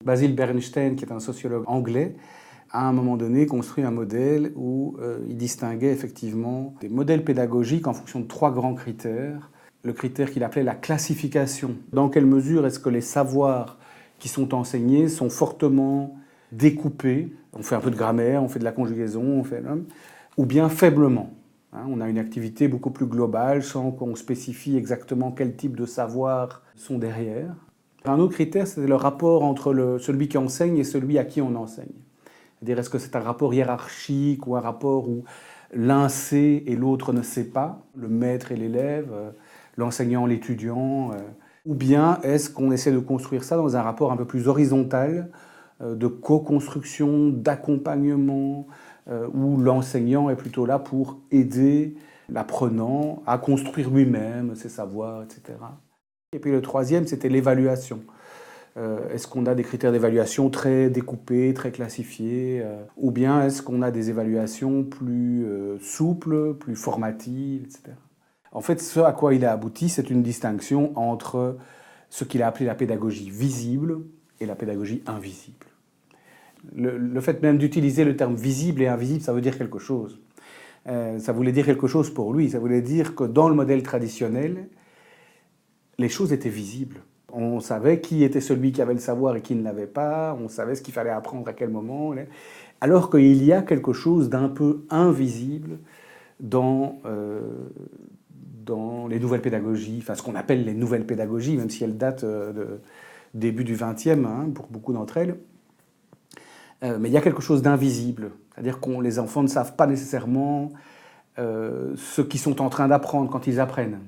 Basil Bernstein, qui est un sociologue anglais, a à un moment donné construit un modèle où il distinguait effectivement des modèles pédagogiques en fonction de 3 grands critères. Le critère qu'il appelait la classification. Dans quelle mesure est-ce que les savoirs qui sont enseignés sont fortement découpés? On fait un peu de grammaire, on fait de la conjugaison, ou bien faiblement. On a une activité beaucoup plus globale sans qu'on spécifie exactement quel type de savoirs sont derrière. Un autre critère, c'est le rapport entre celui qui enseigne et celui à qui on enseigne. C'est-à-dire, est-ce que c'est un rapport hiérarchique ou un rapport où l'un sait et l'autre ne sait pas, le maître et l'élève, l'enseignant, l'étudiant, ou bien est-ce qu'on essaie de construire ça dans un rapport un peu plus horizontal, de co-construction, d'accompagnement, où l'enseignant est plutôt là pour aider l'apprenant à construire lui-même ses savoirs, etc. Et puis le troisième, c'était l'évaluation. Est-ce qu'on a des critères d'évaluation très découpés, très classifiés, ou bien est-ce qu'on a des évaluations plus souples, plus formatives, etc. En fait, ce à quoi il a abouti, c'est une distinction entre ce qu'il a appelé la pédagogie visible et la pédagogie invisible. Le fait même d'utiliser le terme visible et invisible, ça veut dire quelque chose. Ça voulait dire quelque chose pour lui. Ça voulait dire que dans le modèle traditionnel, les choses étaient visibles. On savait qui était celui qui avait le savoir et qui ne l'avait pas, on savait ce qu'il fallait apprendre à quel moment. Alors qu'il y a quelque chose d'un peu invisible dans les nouvelles pédagogies, enfin ce qu'on appelle les nouvelles pédagogies, même si elles datent de début du XXe pour beaucoup d'entre elles. Mais il y a quelque chose d'invisible, c'est-à-dire que les enfants ne savent pas nécessairement ce qu'ils sont en train d'apprendre quand ils apprennent.